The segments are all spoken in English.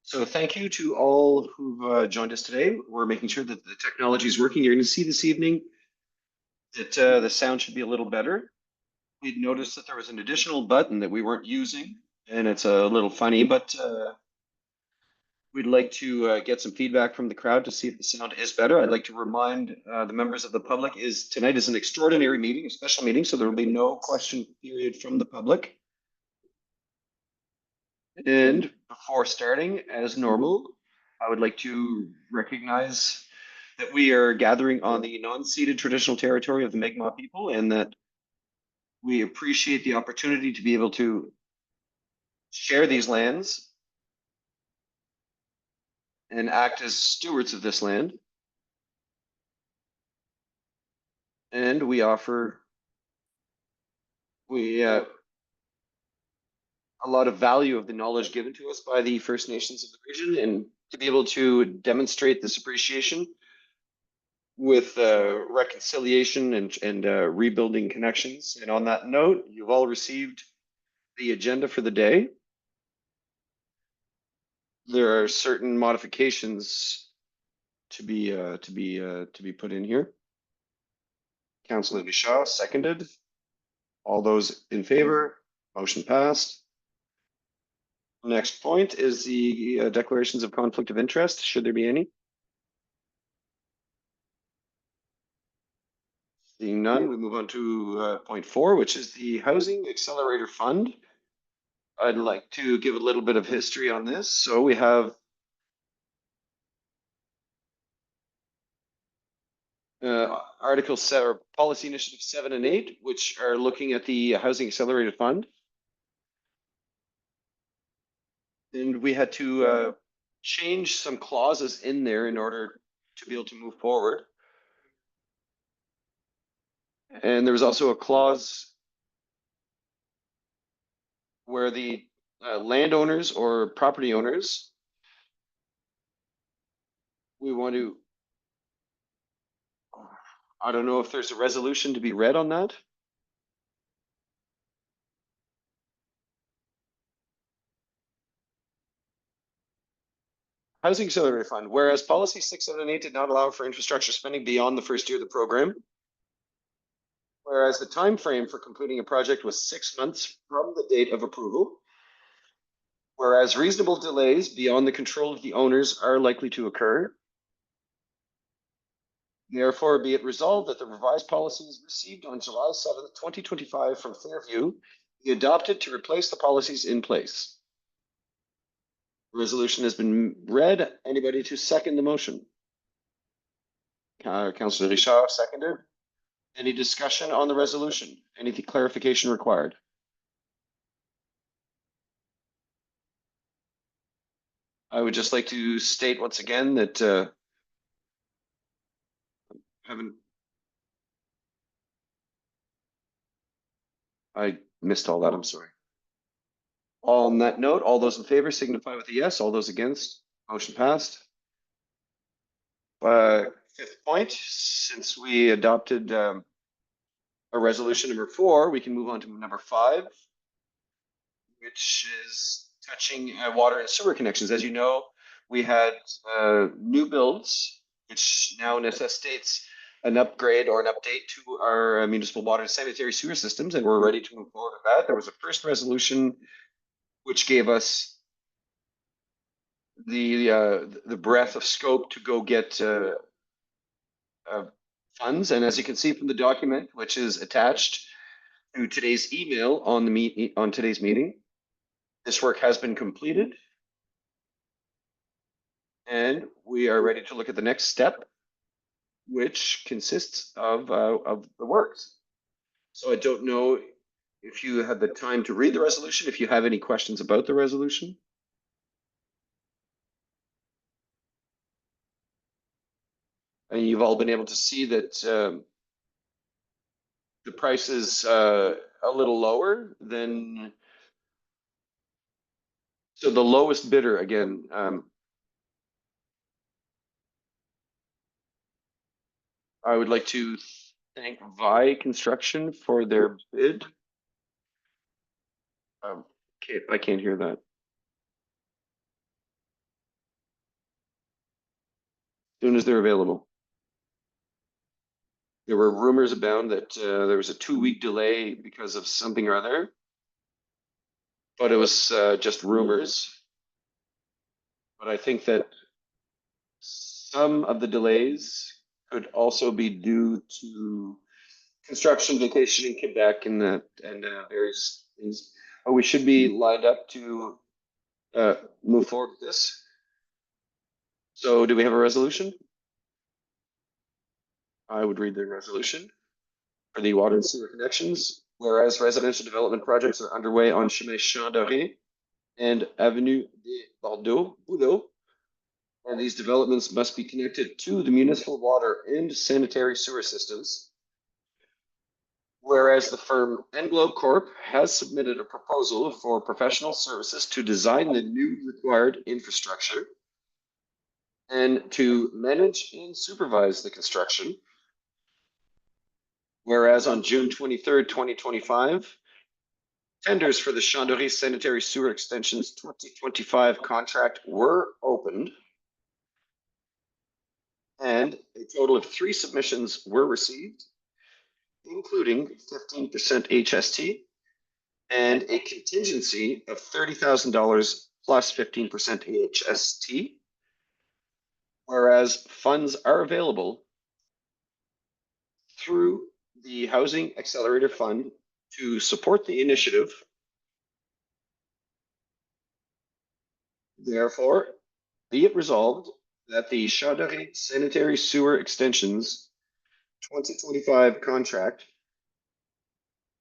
So thank you to all who've joined us today. We're making sure that the technology is working. You're going to see this evening that the sound should be a little better. We'd noticed that there was an additional button that we weren't using, and it's a little funny, but we'd like to get some feedback from the crowd to see if the sound is better. I'd like to remind the members of the public tonight is an extraordinary meeting, a special meeting, so there will be no question period from the public. And before starting, as normal, I would like to recognize that we are gathering on the non-ceded traditional territory of the Mi'kmaq people, and that we appreciate the opportunity to be able to share these lands and act as stewards of this land. And we a lot of value of the knowledge given to us by the First Nations of the region, and to be able to demonstrate this appreciation with reconciliation and rebuilding connections. And on that note, you've all received the agenda for the day. There are certain modifications to be put in here. Councillor Bichat seconded. All those in favor, motion passed. Next point is the declarations of conflict of interest. Should there be any? Seeing none, we move on to point 4, which is the Housing Accelerator Fund. I'd like to give a little bit of history on this. So we have Article 7, or Policy Initiative 7 and 8, which are looking at the Housing Accelerated Fund. And we had to change some clauses in there in order to be able to move forward. And there was also a clause where the landowners or property owners, we want to, I don't know if there's a resolution to be read on that. Housing Accelerator Fund, whereas Policy 6, 7, and 8 did not allow for infrastructure spending beyond the first year of the program, whereas the time frame for completing a project was 6 months from the date of approval, whereas reasonable delays beyond the control of the owners are likely to occur. Therefore, be it resolved that the revised policies received on July 7th, 2025 from Fairview be adopted to replace the policies in place. The resolution has been read. Anybody to second the motion? Councillor Richard seconded. Any discussion on the resolution? Any clarification required? I would just like to state once again that I missed all that. I'm sorry. On that note, all those in favor signify with a yes. All those against, motion passed. Fifth point, since we adopted a resolution number 4, we can move on to number 5, which is touching water and sewer connections. As you know, we had new builds, which now necessitates an upgrade or an update to our municipal water and sanitary sewer systems, and we're ready to move forward with that. There was a first resolution which gave us the breadth of scope to go get funds. And as you can see from the document, which is attached to today's email on today's meeting, this work has been completed, and we are ready to look at the next step, which consists of the works. So I don't know if you had the time to read the resolution, if you have any questions about the resolution. And you've all been able to see that the price is a little lower than, so the lowest bidder again, I would like to thank Vi Construction for their bid. Okay, I can't hear that. soon as they're available. There were rumors abound that there was a 2-week delay because of something or other, but it was just rumors. But I think that some of the delays could also be due to construction vacation in Quebec and various things. But we should be lined up to move forward with this. So do we have a resolution? I would read the resolution for the water and sewer connections. Whereas residential development projects are underway on Chemin Champ-Doré and Avenue des Boulot, and these developments must be connected to the municipal water and sanitary sewer systems. Whereas the firm Englobe Corp has submitted a proposal for professional services to design the new required infrastructure and to manage and supervise the construction. Whereas on June 23rd, 2025, tenders for the Champ-Doré Sanitary Sewer Extensions 2025 contract were opened, and a total of 3 submissions were received, including 15% HST and a contingency of $30,000 plus 15% HST, whereas funds are available through the Housing Accelerator Fund to support the initiative. Therefore, be it resolved that the Champ-Doré Sanitary Sewer Extensions 2025 contract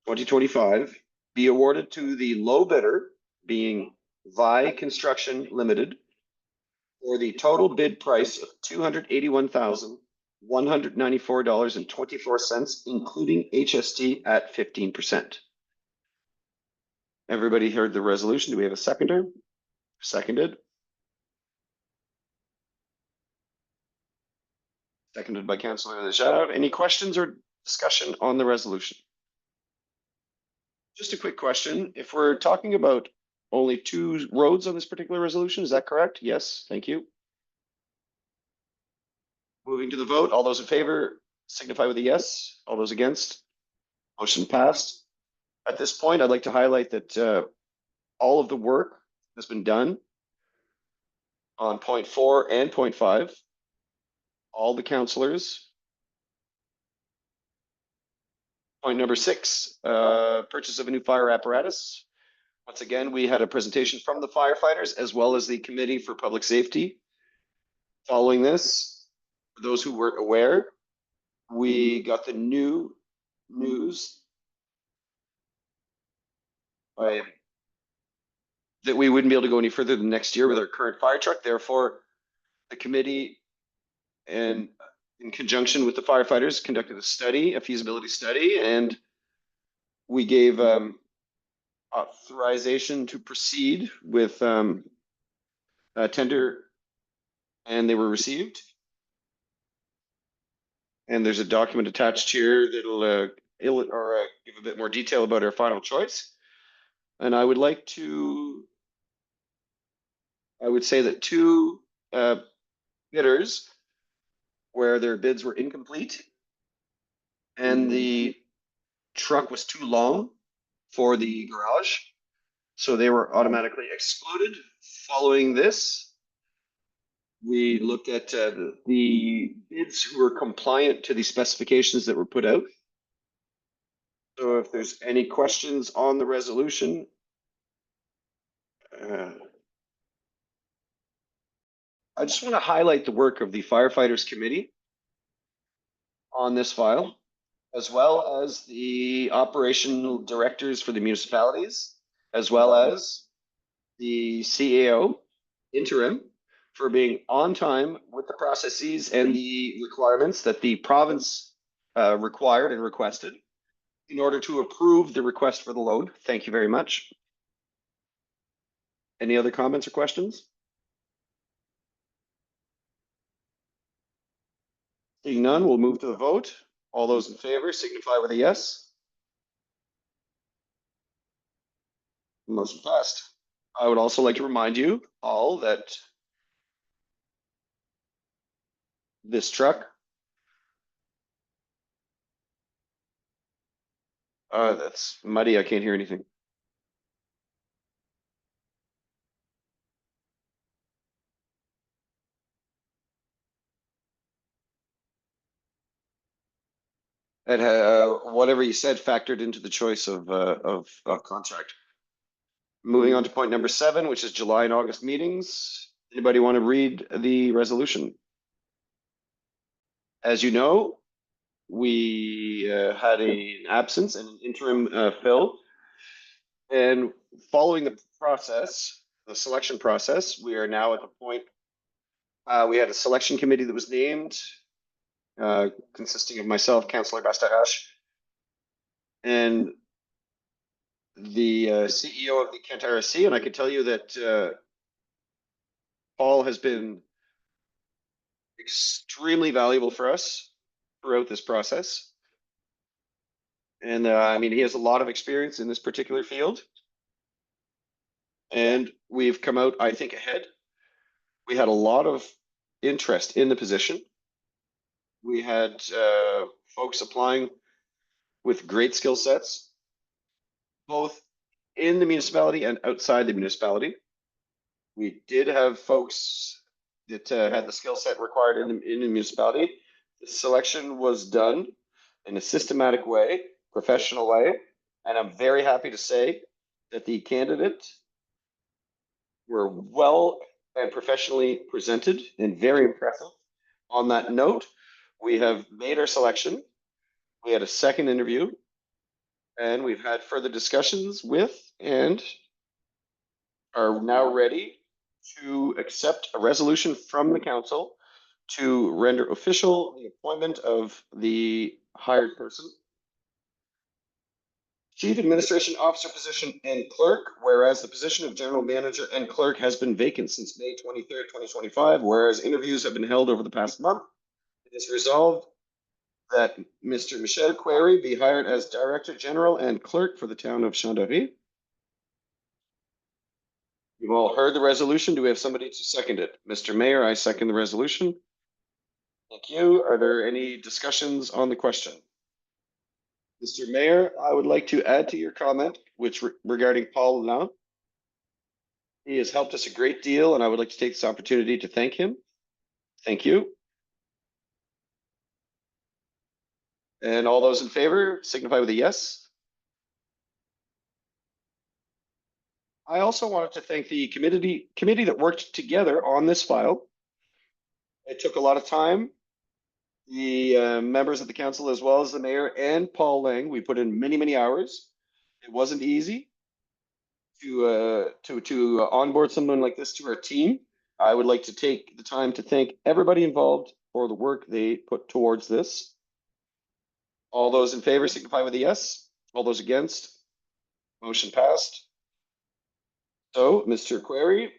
2025 be awarded to the low bidder, being Vi Construction Limited, for the total bid price of $281,194.24, including HST at 15%. Everybody heard the resolution. Do we have a seconder? Seconded. Seconded by Councillor Lejeune. Any questions or discussion on the resolution? Just a quick question. If we're talking about only 2 roads on this particular resolution, is that correct? Yes, thank you. Moving to the vote, all those in favor signify with a yes. All those against? Motion passed. At this point, I'd like to highlight that all of the work has been done on point 4 and point 5. All the councillors. Point number 6, purchase of a new fire apparatus. Once again, we had a presentation from the firefighters as well as the Committee for Public Safety. Following this, for those who weren't aware, we got the new news that we wouldn't be able to go any further than next year with our current fire truck. Therefore, the committee, and in conjunction with the firefighters, conducted a study, a feasibility study, and we gave authorization to proceed with a tender, and they were received. And there's a document attached here that'll give a bit more detail about our final choice. And I would like to, I would say that 2 bidders where their bids were incomplete and the truck was too long for the garage, so they were automatically excluded. Following this, we looked at the bids who were compliant to the specifications that were put out. So if there's any questions on the resolution, I just want to highlight the work of the Firefighters Committee on this file, as well as the operational directors for the municipalities, as well as the CAO interim, for being on time with the processes and the requirements that the province required and requested in order to approve the request for the loan. Thank you very much. Any other comments or questions? Seeing none, we'll move to the vote. All those in favor signify with a yes. Motion passed. I would also like to remind you all that this truck. That's muddy. I can't hear anything. And whatever you said factored into the choice of contract. Moving on to point number 7, which is July and August meetings. Anybody want to read the resolution? As you know, we had an absence and an interim fill. And following the process, the selection process, we are now at the point, we had a selection committee that was named, consisting of myself, Councillor Bastarache, and the CEO of the Kent RSC. And I can tell you that Paul has been extremely valuable for us throughout this process. And I mean, he has a lot of experience in this particular field. And we've come out, I think, ahead. We had a lot of interest in the position. We had folks applying with great skill sets, both in the municipality and outside the municipality. We did have folks that had the skill set required in the municipality. The selection was done in a systematic way, professional way, and I'm very happy to say that the candidates were well and professionally presented and very impressive. On that note, we have made our selection. We had a second interview, and we've had further discussions with and are now ready to accept a resolution from the council to render official the appointment of the hired person. Chief Administration Officer position and clerk, whereas the position of general manager and clerk has been vacant since May 23rd, 2025, whereas interviews have been held over the past month. It is resolved that Mr. Michel Query be hired as Director General and Clerk for the town of Chandarry. You've all heard the resolution. Do we have somebody to second it? Mr. Mayor, I second the resolution. Thank you. Are there any discussions on the question? Mr. Mayor, I would like to add to your comment, which regarding Paul Lalonde. He has helped us a great deal, and I would like to take this opportunity to thank him. Thank you. And all those in favor signify with a yes. I also wanted to thank the committee that worked together on this file. It took a lot of time. The members of the council, as well as the mayor and Paul Lang, we put in many hours. It wasn't easy to onboard someone like this to our team. I would like to take the time to thank everybody involved for the work they put towards this. All those in favor signify with a yes. All those against, motion passed. So, Mr. Query,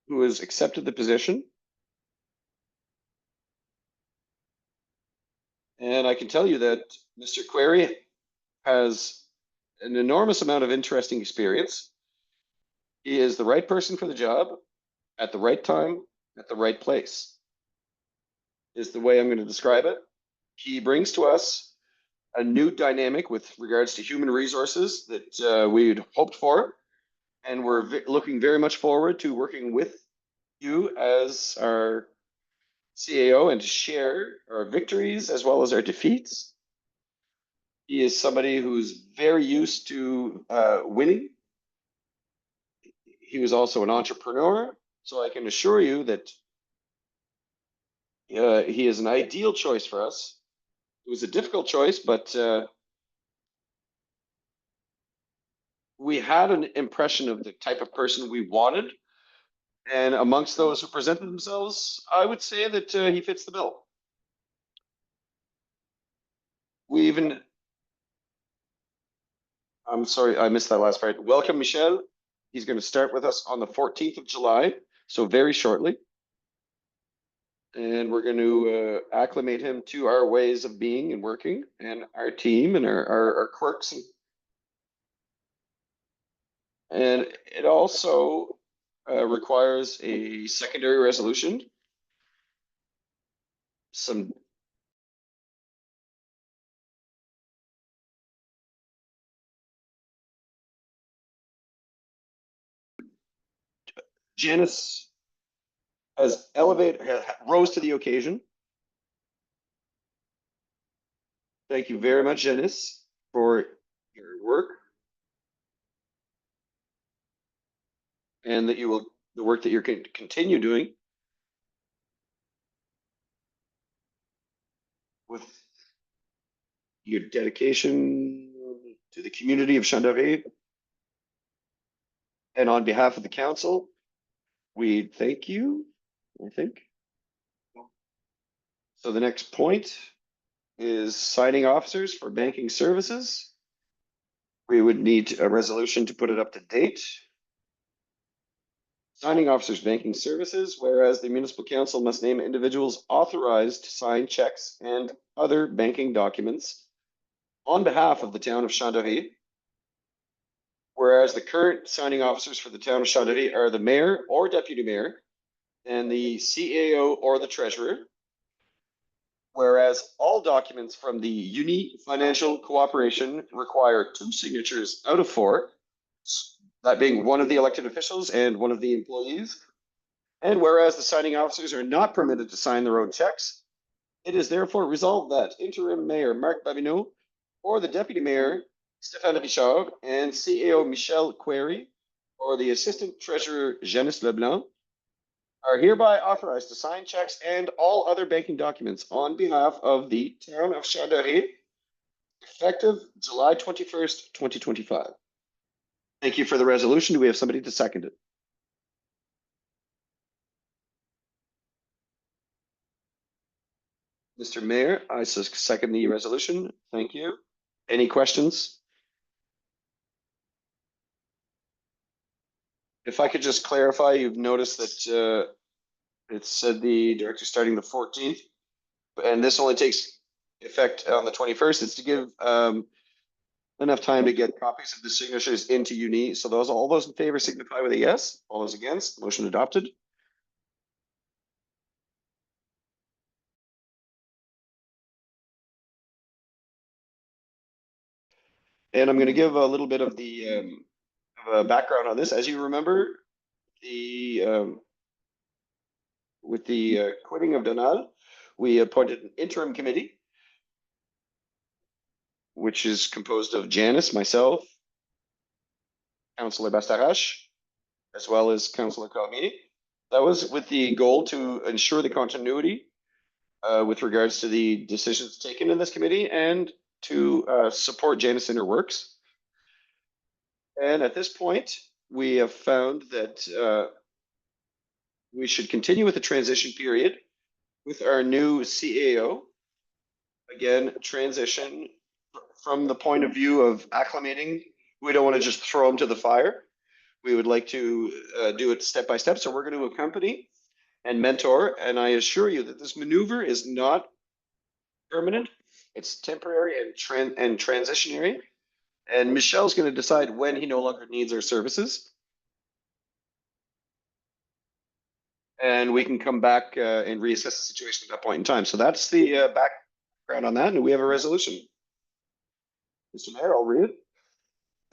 who has accepted the position, and I can tell you that Mr. Query has an enormous amount of interesting experience. He is the right person for the job at the right time, at the right place, is the way I'm going to describe it. He brings to us a new dynamic with regards to human resources that we'd hoped for. And we're looking very much forward to working with you as our CAO and to share our victories as well as our defeats. He is somebody who's very used to winning. He was also an entrepreneur, so I can assure you that he is an ideal choice for us. It was a difficult choice, but we had an impression of the type of person we wanted. And amongst those who presented themselves, I would say that he fits the bill. We even, I'm sorry, I missed that last part. Welcome, Michel. He's going to start with us on the 14th of July, so very shortly. And we're going to acclimate him to our ways of being and working and our team and our quirks. And it also requires a secondary resolution. some Janice has rose to the occasion. Thank you very much, Janice, for your work and the work that you're going to continue doing with your dedication to the community of Chandaré. And on behalf of the council, we thank you, I think. So the next point is signing officers for banking services. We would need a resolution to put it up to date. Signing officers banking services, whereas the municipal council must name individuals authorized to sign checks and other banking documents on behalf of the town of Chandaré. Whereas the current signing officers for the town of Chandaré are the mayor or deputy mayor and the CAO or the treasurer. Whereas all documents from the Uni Financial Cooperation require 2 signatures out of 4, that being one of the elected officials and one of the employees. And whereas the signing officers are not permitted to sign their own checks, it is therefore resolved that interim mayor Marc Babineau or the deputy mayor Stéphane Richard and CAO Michel Query or the assistant treasurer Janice Leblanc are hereby authorized to sign checks and all other banking documents on behalf of the town of Chandaré, effective July 21st, 2025. Thank you for the resolution. Do we have somebody to second it? Mr. Mayor, I second the resolution. Thank you. Any questions? If I could just clarify, you've noticed that it said the director starting the 14th, and this only takes effect on the 21st. It's to give enough time to get copies of the signatures into Uni. So all those in favor signify with a yes. All those against, motion adopted. And I'm going to give a little bit of the background on this. As you remember, with the quitting of Donald, we appointed an interim committee, which is composed of Janice, myself, Councillor Bastarache, as well as Councillor Cormier. That was with the goal to ensure the continuity with regards to the decisions taken in this committee and to support Janice in her works. And at this point, we have found that we should continue with the transition period with our new CAO. Again, transition from the point of view of acclimating. We don't want to just throw them to the fire. We would like to do it step by step. So we're going to accompany and mentor. And I assure you that this maneuver is not permanent. It's temporary and transitionary. And Michel's going to decide when he no longer needs our services. And we can come back and reassess the situation at that point in time. So that's the background on that. And we have a resolution. Mr. Mayor, I'll read it.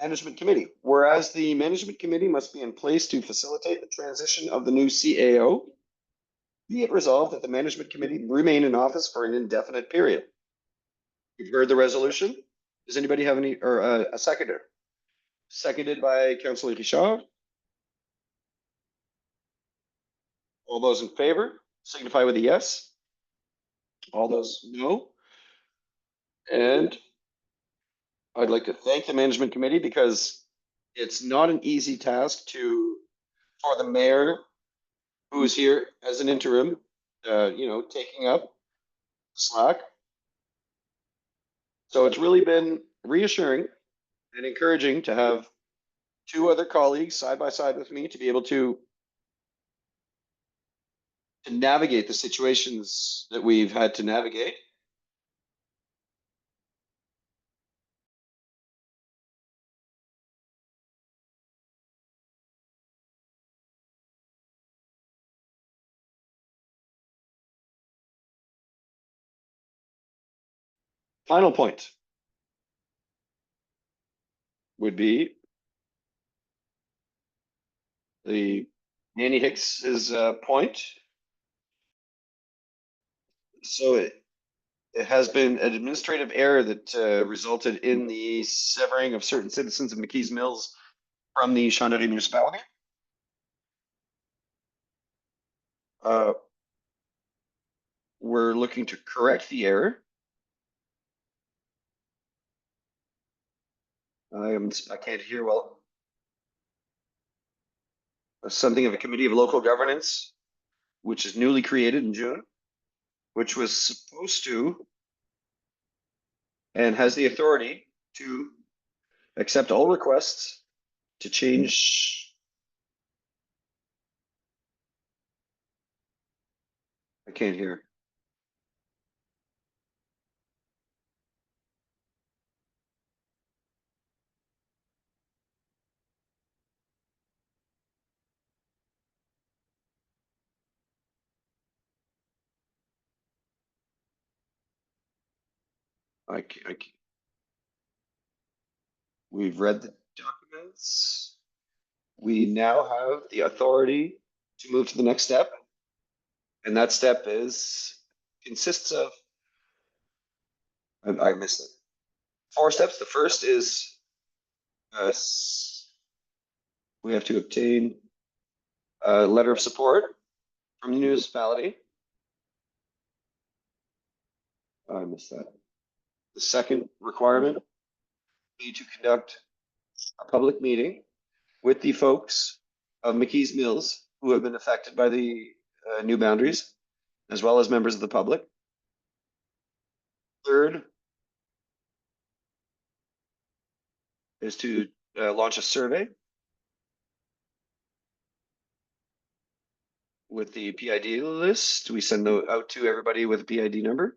Management Committee. Whereas the Management Committee must be in place to facilitate the transition of the new CAO, be it resolved that the Management Committee remain in office for an indefinite period. You've heard the resolution. Does anybody have any, or a seconder? Seconded by Councillor Richard. All those in favor signify with a yes. All those no. And I'd like to thank the Management Committee because it's not an easy task for the mayor who is here as an interim, taking up slack. So it's really been reassuring and encouraging to have 2 other colleagues side by side with me to be able to navigate the situations that we've had to navigate. Final point would be the Nanny Hicks's point. So it has been an administrative error that resulted in the severing of certain citizens of McKees Mills from the Chandelier municipality. We're looking to correct the error. I can't hear well. Something of a committee of local governance, which is newly created in June, which was supposed to and has the authority to accept all requests to change. I can't hear. We've read the documents. We now have the authority to move to the next step. And that step consists of, I missed it. 4 steps. The first is uh, we have to obtain a letter of support from the municipality. I missed that. The second requirement would be to conduct a public meeting with the folks of McKees Mills who have been affected by the new boundaries, as well as members of the public. Third is to launch a survey with the PID list. We send out to everybody with a PID number.